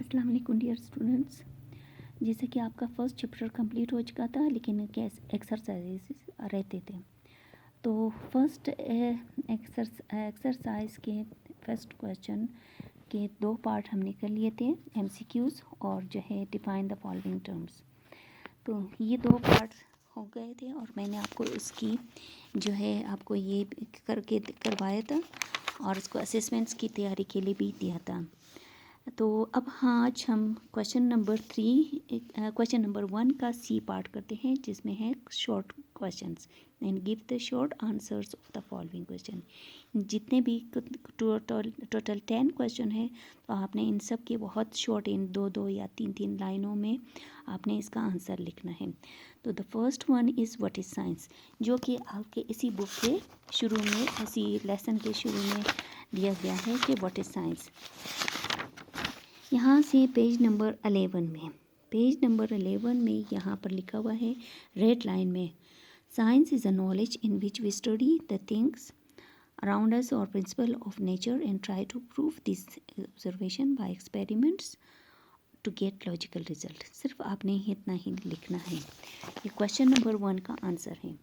अस्सलाम वालेकुम dear students. जैसे कि आपका फर्स्ट चैप्टर कंप्लीट हो चुका था, लेकिन एक्सरसाइज रहते थे। तो फर्स्ट एक्सरसाइज के फर्स्ट क्वेश्चन के 2 पार्ट हमने कर लिए थे, एमसीक्यूज़ और जो है डिफाइन द फॉलोइंग टर्म्स। तो ये 2 पार्ट हो गए थे और मैंने आपको इसकी जो है आपको ये करके करवाया था और इसको असेसमेंट्स की तैयारी के लिए भी दिया था। तो अब आज हम क्वेश्चन नंबर 1 का सी पार्ट करते हैं, जिसमें है short questions and give the short answers of the following question. जितने भी टोटल 10 क्वेश्चन है, तो आपने इन सब के बहुत शॉर्ट, इन 2-2 या 3-3 लाइनों में आपने इसका आंसर लिखना है। तो the first one is what is science, जो कि आपके इसी बुक के शुरू में, इसी लेसन के शुरू में दिया गया है कि व्हाट इज़ साइंस। यहाँ से पेज नंबर 11 में यहाँ पर लिखा हुआ है रेड लाइन में, science is a knowledge in which we study the things around us और principle of nature and try to prove this observation by experiments to get logical result. सिर्फ आपने इतना ही लिखना है। ये क्वेश्चन नंबर 1 का answer है।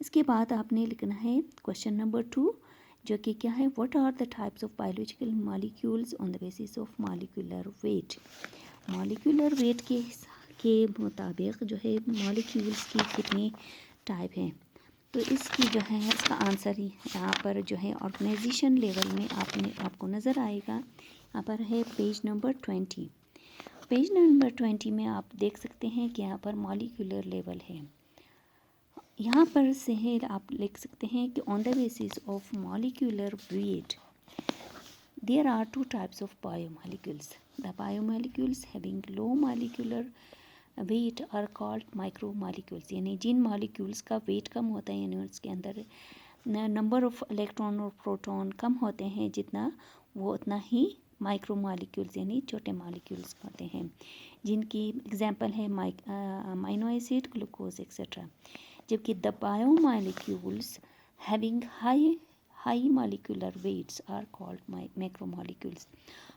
इसके बाद आपने लिखना है क्वेश्चन नंबर 2, जो कि क्या है, what are the types of biological molecules on the basis of molecular weight. Molecular weight के मुताबिक जो है मॉलिक्यूल्स की कितने टाइप हैं। तो इसकी जो है इसका आंसर ही यहाँ पर जो है ऑर्गेनाइजेशन लेवल में आपको नज़र आएगा। यहाँ पर है पेज नंबर 20। पेज नंबर 20 में आप देख सकते हैं कि यहाँ पर मॉलिक्यूलर लेवल है। यहाँ पर से है आप लिख सकते हैं कि on the basis of molecular weight there are 2 types of biomolecules. The biomolecules having low molecular weight are called micromolecules. यानी जिन मॉलिक्यूल्स का वेट कम होता है, यानी उसके अंदर नंबर ऑफ इलेक्ट्रॉन और प्रोटॉन कम होते हैं जितना, वो उतना ही माइक्रोमॉलिक्यूल्स यानी छोटे मॉलिक्यूल्स होते हैं, जिनकी एग्जांपल है अमीनो एसिड, ग्लूकोज एक्सेट्रा। जबकि the biomolecules having high molecular weights are called macromolecules.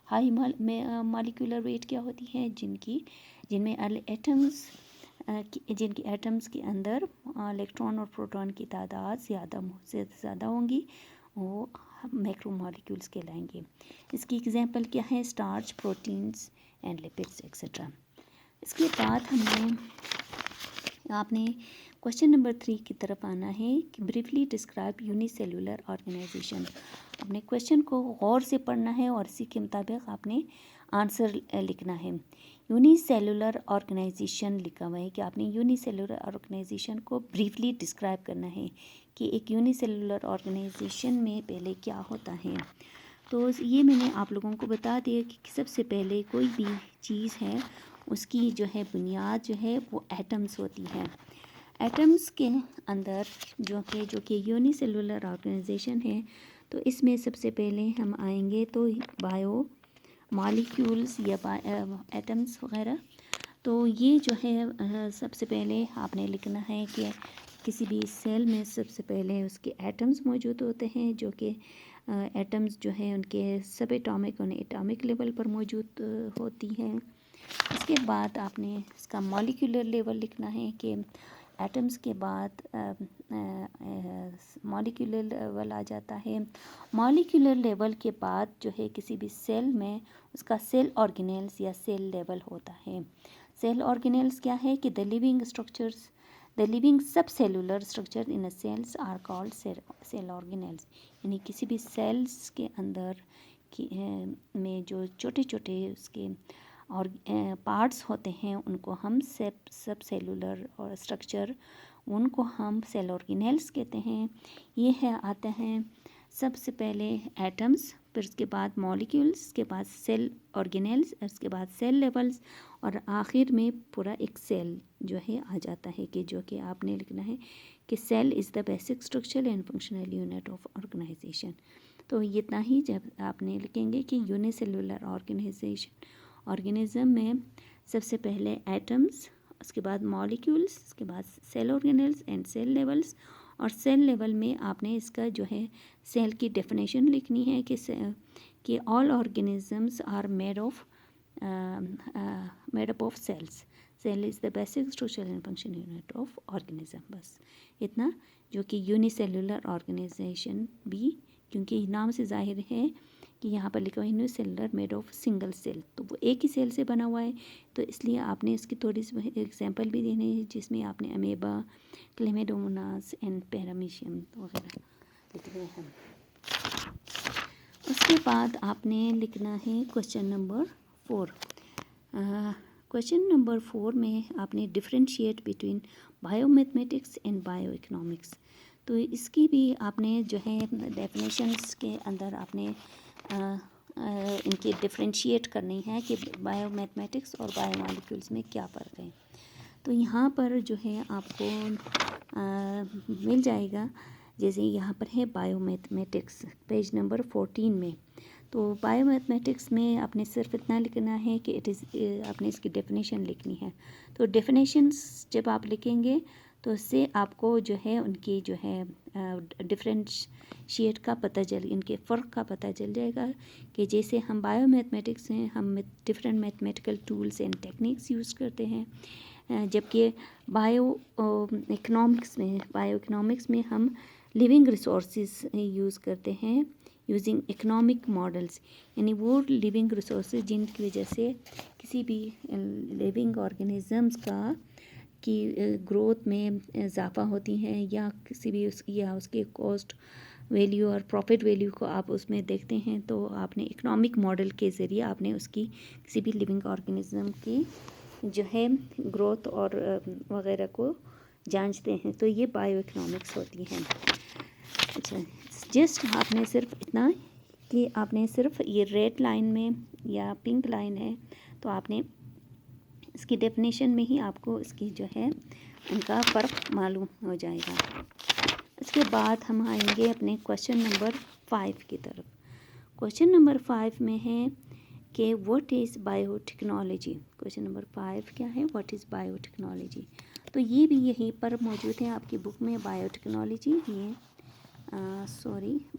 High molecular weight क्या होती है, जिनमें एटम्स जिनकी एटम्स के अंदर इलेक्ट्रॉन और प्रोटॉन की तादाद ज़्यादा होंगी, वो मैक्रोमॉलिक्यूल्स कहलाएंगे। इसकी एग्जांपल क्या है, starch, proteins and lipids etcetera. इसके बाद आपने क्वेश्चन नंबर 3 की तरफ आना है कि ब्रीफली डिस्क्राइब यूनिसेलुलर ऑर्गेनाइजेशन। अपने क्वेश्चन को गौर से पढ़ना है और इसी के मुताबिक आपने आंसर लिखना है। यूनिसेलुलर ऑर्गेनाइजेशन लिखा हुआ है कि आपने यूनिसेलुलर ऑर्गेनाइजेशन को ब्रीफली डिस्क्राइब करना है कि एक यूनिसेलुलर ऑर्गेनाइजेशन में पहले क्या होता है। तो ये मैंने आप लोगों को बता दिया कि सबसे पहले कोई भी चीज़ है उसकी जो है बुनियाद जो है वो एटम्स होती है। एटम्स के अंदर जो कि यूनिसेलुलर ऑर्गेनाइजेशन है, तो इसमें सबसे पहले हम आएंगे तो बायो मॉलिक्यूल्स या एटम्स वगैरह। तो ये जो है सबसे पहले आपने लिखना है कि किसी भी सेल में सबसे पहले उसके एटम्स मौजूद होते हैं, जो कि एटम्स जो है उनके सब एटॉमिक और एटॉमिक लेवल पर मौजूद होती हैं। इसके बाद आपने इसका मॉलिक्यूलर लेवल लिखना है कि एटम्स के बाद मॉलिक्यूलर लेवल आ जाता है। मॉलिक्यूलर लेवल के बाद जो है किसी भी सेल में उसका सेल ऑर्गेनेल्स या सेल लेवल होता है। सेल ऑर्गेनेल्स क्या है कि the living subcellular structure in a cells are called cell organelles. यानी किसी भी सेल्स के अंदर में जो छोटे छोटे उसके और पार्ट्स होते हैं उनको हम सब सेलुलर और स्ट्रक्चर, उनको हम सेल ऑर्गेनेल्स कहते हैं। ये है आते हैं सबसे पहले एटम्स, फिर उसके बाद मॉलिक्यूल्स, उसके बाद सेल ऑर्गेनेल्स, उसके बाद सेल लेवल्स और आखिर में पूरा एक सेल जो है आ जाता है, कि जो कि आपने लिखना है कि cell is the basic structure and functional unit of organisation. तो इतना ही जब आपने लिखेंगे कि यूनिसेलुलर ऑर्गेनिज्म में सबसे पहले एटम्स, उसके बाद मॉलिक्यूल्स, उसके बाद cell organelles and cell levels, और सेल लेवल में आपने इसका जो है सेल की डेफिनेशन लिखनी है कि all organisms are made of made up of cells. Cell is the basic structure and function unit of organism. बस इतना. जो कि यूनिसेलुलर ऑर्गेनाइजेशन भी, क्योंकि नाम से जाहिर है कि यहाँ पर लिखा हुआ है unicellular made of single cell, तो वो एक ही सेल से बना हुआ है. तो इसलिए आपने इसकी थोड़ी सी एग्जांपल भी देने हैं, जिसमें आपने अमेबा, क्लेमेडोमोनास एंड पैरामीशियम वगैरह लिखने हैं. उसके बाद आपने लिखना है क्वेश्चन नंबर 4. क्वेश्चन नंबर 4 में आपने डिफ्रेंशिएट बिटवीन बायोमैथमेटिक्स एंड बायोइकोनॉमिक्स. तो इसकी भी आपने जो है डेफिनेशंस के अंदर आपने इनकी डिफ्रेंशिएट करनी है कि बायोमैथमेटिक्स और बायोमॉलिक्यूल्स में क्या फ़र्क है. तो यहाँ पर जो है आपको मिल जाएगा. जैसे यहाँ पर है बायोमैथमेटिक्स पेज नंबर 14 में. तो बायोमैथमेटिक्स में आपने सिर्फ इतना लिखना है कि इट इज़, आपने इसकी डेफिनेशन लिखनी है. तो डेफिनेशंस जब आप लिखेंगे तो इससे आपको जो है उनकी जो है डिफरेंशिएट का पता चल, इनके फ़र्क का पता चल जाएगा. कि जैसे हम बायोमैथमेटिक्स में हम different mathematical tools and techniques use करते हैं, जबकि बायोइकोनॉमिक्स में हम लिविंग रिसोर्सेज यूज़ करते हैं यूजिंग इकोनॉमिक मॉडल्स. यानी वो लिविंग रिसोर्सेज जिनकी वजह से किसी भी लिविंग ऑर्गेनिजम्स का की ग्रोथ में इजाफा होती हैं, या किसी भी या उसके कॉस्ट वैल्यू और प्रॉफिट वैल्यू को आप उसमें देखते हैं, तो आपने इकोनॉमिक मॉडल के ज़रिए आपने उसकी किसी भी लिविंग ऑर्गेनिज्म की जो है ग्रोथ और वगैरह को जांचते हैं. तो ये बायो इकोनॉमिक्स होती हैं. अच्छा, जस्ट आपने सिर्फ इतना कि आपने सिर्फ ये रेड लाइन में या पिंक लाइन है, तो आपने इसकी डेफिनेशन में ही आपको इसकी जो है उनका फ़र्क मालूम हो जाएगा. इसके बाद हम आएंगे अपने क्वेश्चन नंबर 5 की तरफ. क्वेश्चन नंबर 5 में है कि what is biotechnology. Question number 5 क्या है, व्हाट इज़ बायोटेक्नोलॉजी. तो ये भी यहीं पर मौजूद है आपकी बुक में. बायोटेक्नोलॉजी ये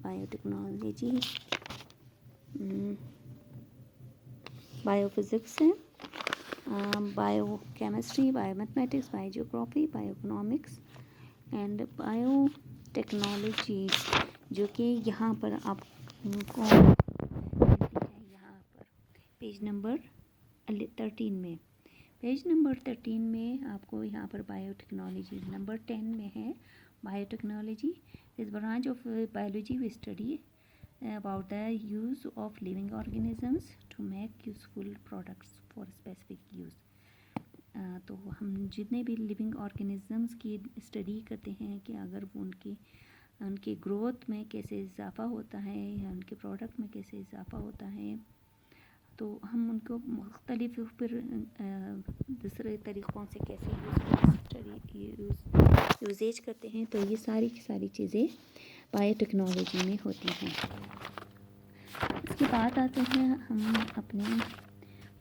बायोटेक्नोलॉजी बायोफिज़िक्स है, biochemistry, biomathematics, biogeography, bioeconomics and biotechnology, जो कि यहाँ पर आपको यहाँ पर पेज नंबर 13 में. पेज नंबर 13 में आपको यहाँ पर बायोटेक्नोलॉजी नंबर 10 में है. बायोटेक्नोलॉजी इस branch of biology we study about the use of living organisms to make useful products for specific use. तो हम जितने भी लिविंग ऑर्गेनिजम्स की स्टडी करते हैं कि अगर वो उनके ग्रोथ में कैसे इजाफा होता है या उनके प्रोडक्ट में कैसे इजाफा होता है, तो हम उनको मुख्तलिफ फिर दूसरे तरीक़ों से कैसे यूजेज करते हैं. तो ये सारी की सारी चीज़ें बायोटेक्नोलॉजी में होती हैं. इसके बाद आते हैं हम अपने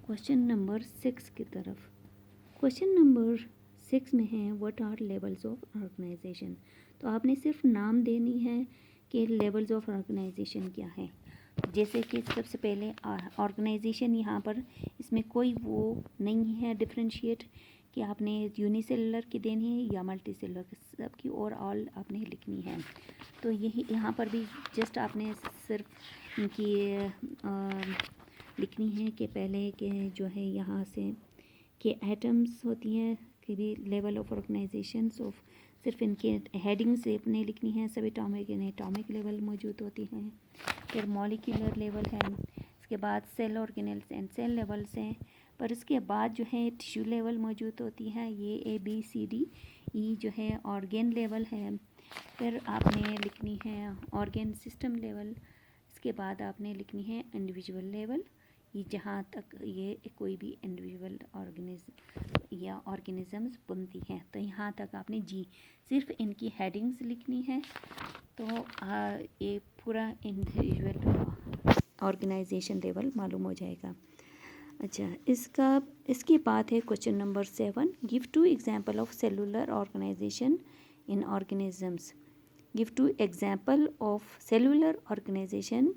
क्वेश्चन नंबर 6 की तरफ. क्वेश्चन नंबर 6 में है what are levels of organisation. तो आपने सिर्फ नाम देनी है कि लेवल्स ऑफ ऑर्गेनाइजेशन क्या है. जैसे कि सबसे पहले ऑर्गेनाइजेशन, यहाँ पर इसमें कोई वो नहीं है डिफ्रेंशिएट कि आपने यूनिसेलुलर की देनी है या मल्टी सेलुलर, सबकी ओवरऑल आपने लिखनी है. तो यही यहाँ पर भी जस्ट आपने सिर्फ इनकी लिखनी है कि पहले के जो है यहाँ से कि एटम्स होती हैं कि भी लेवल ऑफ ऑर्गेनाइजेशंस ऑफ, सिर्फ इनके हेडिंग से अपने लिखनी है. सभी एटॉमिक लेवल मौजूद होती हैं. फिर मॉलिक्यूलर लेवल है. इसके बाद cell organelles and cell levels हैं. पर इसके बाद जो है टिश्यू लेवल मौजूद होती है. ये ABCDE जो है ऑर्गेन लेवल है. फिर आपने लिखनी है ऑर्गेन सिस्टम लेवल. इसके बाद आपने लिखनी है इंडिविजुअल लेवल, ये जहाँ तक ये कोई भी इंडिविजुअल ऑर्गेनिजम्स बनती हैं. तो यहाँ तक आपने सिर्फ इनकी हेडिंग्स लिखनी है. तो ये पूरा इंडिविजुअल ऑर्गेनाइजेशन लेवल मालूम हो जाएगा. अच्छा, इसके बाद है question number 7. Give 2 example of cellular organisation in organisms. Give 2 example of cellular organisation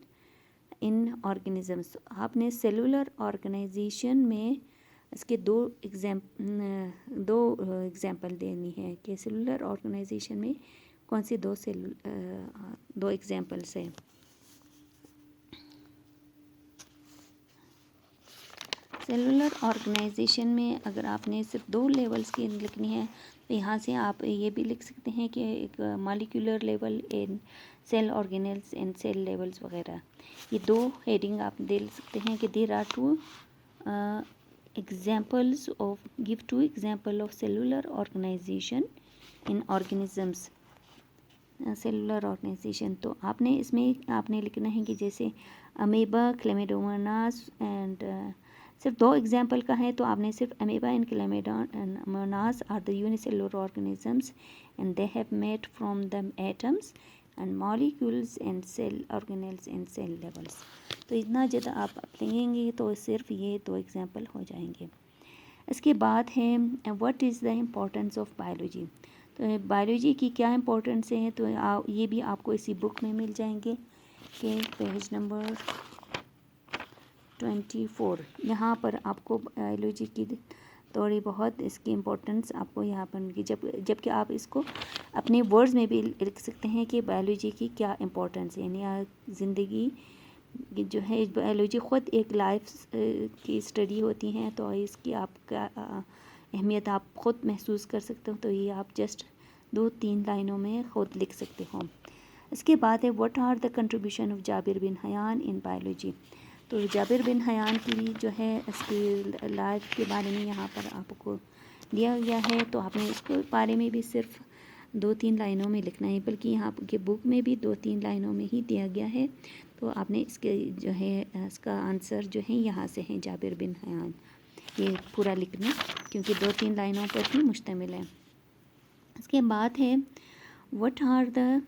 in organisms, आपने सेलुलर ऑर्गेनाइजेशन में इसके दो एग्जाम्पल देनी है कि सेलुलर ऑर्गेनाइजेशन में कौन सी दो एग्जाम्पल्स हैं। सेलुलर ऑर्गेनाइजेशन में अगर आपने सिर्फ 2 लेवल्स की लिखनी है तो यहाँ से आप ये भी लिख सकते हैं कि एक molecular level in cell organelles and cell levels वगैरह, ये 2 हेडिंग आप दे सकते हैं कि there are 2 examples of give 2 example of cellular organization in organisms। Cellular organisation तो आपने इसमें आपने लिखना है कि जैसे अमीबा, क्लेमिडोमोनास एंड सिर्फ 2 एग्जाम्पल का है तो आपने सिर्फ amoeba and chlamydomonas are the unicellular organisms and they have made from the atoms and molecules and cell organelles and cell levels. तो इतना ज़्यादा आप लिखेंगे तो सिर्फ ये 2 एग्जाम्पल हो जाएंगे। इसके बाद है what is the importance of biology. तो बायोलॉजी की क्या इम्पोर्टेंस है तो ये भी आपको इसी बुक में मिल जाएंगे कि पेज नंबर 24, यहाँ पर आपको बायोलॉजी की थोड़ी बहुत इसकी इम्पोर्टेंस आपको यहाँ पर मिलेगी। जबकि आप इसको अपने वर्ड्स में भी लिख सकते हैं कि बायोलॉजी की क्या इम्पोर्टेंस है, यानी ज़िंदगी जो है बायोलॉजी ख़ुद एक लाइफ की स्टडी होती है, तो इसकी आपका अहमियत आप ख़ुद महसूस कर सकते हो। तो ये आप जस्ट 2-3 लाइनों में ख़ुद लिख सकते हो। इसके बाद है what are the contribution of Jabir bin Hayyan in biology. तो जाबिर बिन हयान की भी जो है इसकी लाइफ के बारे में यहाँ पर आपको दिया गया है, तो आपने इसके बारे में भी सिर्फ 2-3 लाइनों में लिखना है, बल्कि यहाँ के बुक में भी 2-3 लाइनों में ही दिया गया है। तो आपने इसके जो है इसका आंसर जो है यहाँ से है जाबिर बिन हयान, ये पूरा लिखना क्योंकि 2-3 लाइनों पर ही मुश्तमिल है। इसके बाद है what are the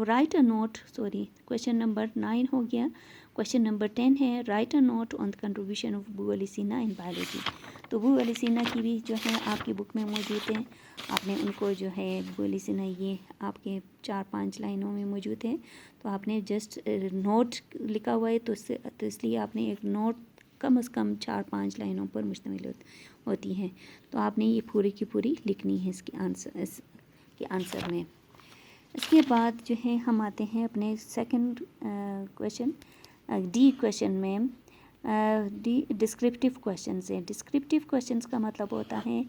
write a note, sorry question number 9 हो गया। क्वेश्चन नंबर 10 है write a note on the contribution of Abu Ali Sina in biology. तो अबू अली सीना की भी जो है आपकी बुक में मौजूद है, आपने उनको जो है अबू अली सीना ये आपके 4-5 लाइनों में मौजूद है, तो आपने जस्ट नोट लिखा हुआ है तो इसलिए आपने एक नोट कम से कम 4-5 लाइनों पर मुश्तमिल होती हैं, तो आपने ये पूरी की पूरी लिखनी है इसके आंसर में। इसके बाद जो है हम आते हैं अपने सेकंड क्वेश्चन डी क्वेश्चन में। डी डिस्क्रिप्टिव क्वेश्चंस हैं। डिस्क्रिप्टिव क्वेश्चंस का मतलब होता है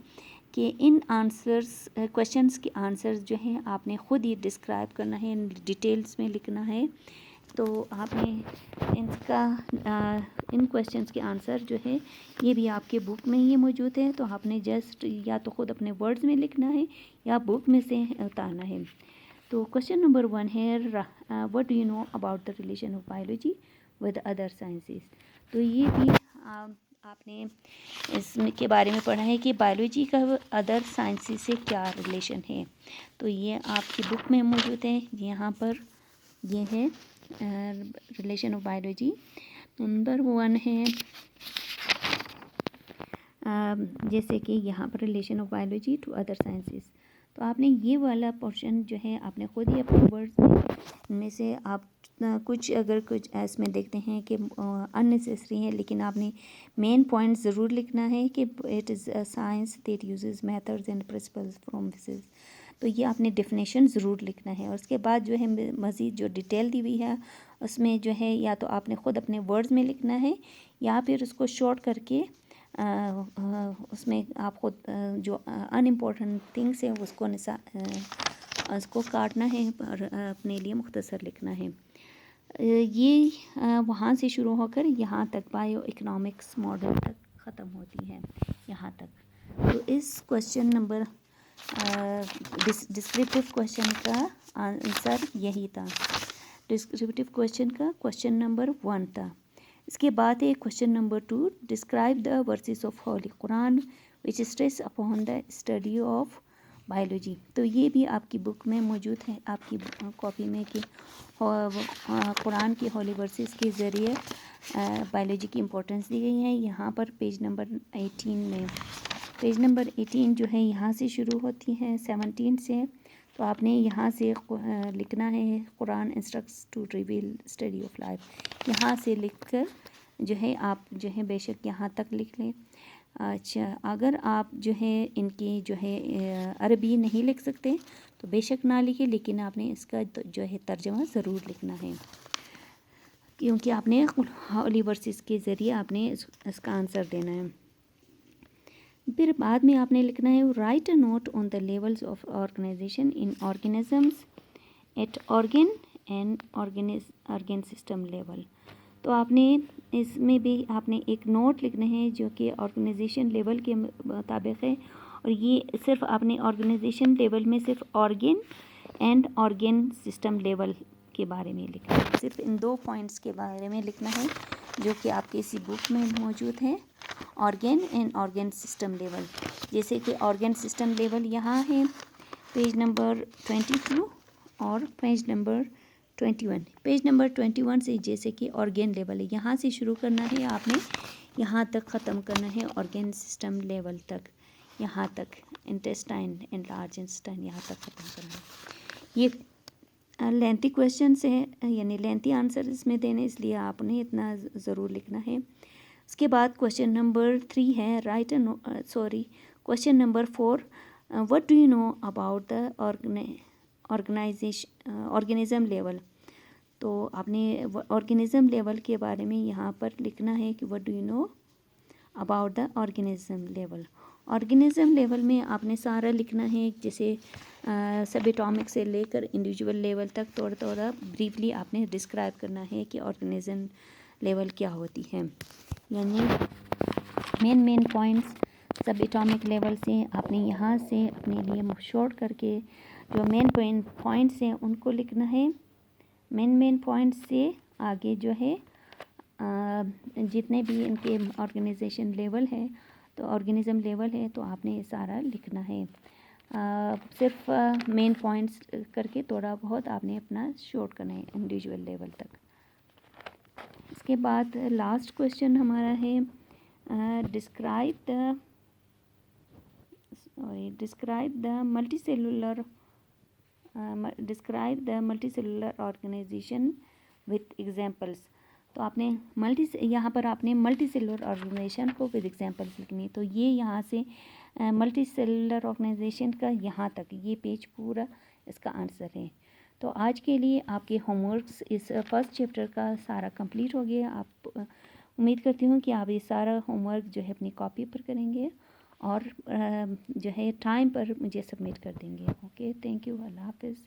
कि इन आंसर्स क्वेश्चंस के आंसर्स जो हैं आपने ख़ुद ही डिस्क्राइब करना है, डिटेल्स में लिखना है। तो आपने इन क्वेश्चंस के आंसर जो है ये भी आपके बुक में ही मौजूद है, तो आपने जस्ट या तो ख़ुद अपने वर्ड्स में लिखना है या बुक में से उतारना है। तो क्वेश्चन नंबर 1 है what do you know about the relation of biology with other sciences. तो ये भी आपने इसके बारे में पढ़ा है कि बायोलॉजी का अदर साइंसेस से क्या रिलेशन है। तो ये आपकी बुक में मौजूद है, यहाँ पर ये है रिलेशन ऑफ बायोलॉजी। नंबर 1 है जैसे कि यहाँ पर relation of biology to other sciences. तो आपने ये वाला पोर्शन जो है आपने ख़ुद ही अपने वर्ड्स में से आप कुछ अगर कुछ इसमें देखते हैं कि अननेसेसरी है, लेकिन आपने मेन पॉइंट ज़रूर लिखना है कि it is a science that uses methods and principles from physics. तो ये आपने डेफिनेशन ज़रूर लिखना है। और उसके बाद जो है मज़ीद जो डिटेल दी हुई है उसमें जो है या तो आपने ख़ुद अपने वर्ड्स में लिखना है या फिर उसको शॉर्ट करके उसमें आप खुद जो अनइम्पोर्टेंट थिंग्स है उसको काटना है और अपने लिए मुख्तसर लिखना है। ये वहाँ से शुरू होकर यहाँ तक बायो इकोनॉमिक्स मॉडल तक ख़त्म होती है, यहाँ तक। तो इस क्वेश्चन नंबर डिस्क्रिप्टिव क्वेश्चन का आंसर यही था। डिस्क्रिप्टिव क्वेश्चन का क्वेश्चन नंबर 1 था। इसके बाद है question number 2 describe the versus of Holi Quran which stress upon the study of biology. तो ये भी आपकी बुक में मौजूद है, आपकी कॉपी में कि कुरान की होली वर्सेस के ज़रिए बायोलॉजी की इम्पोर्टेंस दी गई है। यहाँ पर पेज नंबर 18 में पेज नंबर 18 जो है यहाँ से शुरू होती है 17 से। तो तो आपने यहाँ से लिखना है Quran instructs to reveal study of life. यहाँ से लिखकर जो है आप जो है बेशक यहाँ तक लिख लें। अच्छा, अगर आप जो है इनकी जो है अरबी नहीं लिख सकते तो बेशक ना लिखें, लेकिन आपने इसका जो है तर्जमा ज़रूर लिखना है, क्योंकि आपने होली वर्सेस के ज़रिए आपने इसका आंसर देना है। फिर बाद में आपने लिखना है write a note on the levels of organization in organisms at organ and organ system level. तो आपने इसमें भी आपने एक नोट लिखना है जो कि ऑर्गेनाइजेशन लेवल के मुताबिक है, और ये सिर्फ आपने ऑर्गेनाइजेशन लेवल में सिर्फ organ and organ system level के बारे में लिखना है। सिर्फ इन 2 पॉइंट्स के बारे में लिखना है जो कि आपके इसी बुक में मौजूद है, organ and organ system level. जैसे कि ऑर्गन सिस्टम लेवल यहाँ है पेज नंबर 22 और पेज नंबर 21। पेज नंबर 21 से जैसे कि ऑर्गन लेवल है, यहाँ से शुरू करना है आपने, यहाँ तक ख़त्म करना है ऑर्गन सिस्टम लेवल तक, यहाँ तक इंटेस्टाइन एंड लार्ज इंटेस्टाइन यहाँ तक ख़त्म करना है। ये लेंथी क्वेश्चन है, यानी लेंथी आंसर इसमें देने, इसलिए आपने इतना ज़रूर लिखना है। उसके बाद क्वेश्चन नंबर 3 है question number 4, what do you know about the organism level. तो आपने ऑर्गेनिज़म लेवल के बारे में यहाँ पर लिखना है कि what do you know about the organism level. Organism level में आपने सारा लिखना है, जैसे सब एटॉमिक से लेकर इंडिविजुअल लेवल तक थोड़ा थोड़ा ब्रीफली आपने डिस्क्राइब करना है कि ऑर्गेनिज़म लेवल क्या होती है, यानी मेन पॉइंट्स सब एटॉमिक लेवल से आपने यहाँ से अपने लिए शॉर्ट करके जो मेन पॉइंट्स हैं उनको लिखना है। मेन पॉइंट्स से आगे जो है जितने भी इनके ऑर्गेनाइजेशन लेवल है तो ऑर्गेनिज़म लेवल है तो आपने ये सारा लिखना है। सिर्फ मेन पॉइंट्स करके थोड़ा बहुत आपने अपना शॉर्ट करना है इंडिविजुअल लेवल तक। इसके बाद लास्ट क्वेश्चन हमारा है describe the multicellular organization with examples. तो आपने यहाँ पर आपने मल्टी सेलुलर ऑर्गेनाइजेशन को विद एग्जांपल्स लिखनी है। तो ये यहाँ से मल्टी सेलुलर ऑर्गेनाइजेशन का यहाँ तक ये पेज पूरा इसका आंसर है। तो आज के लिए आपके होमवर्क्स इस फर्स्ट चैप्टर का सारा कंप्लीट हो गया। आप उम्मीद करती हूँ कि आप ये सारा होमवर्क जो है अपनी कॉपी पर करेंगे और जो है टाइम पर मुझे सबमिट कर देंगे। ओके, थैंक यू, अल्लाह हाफिज़।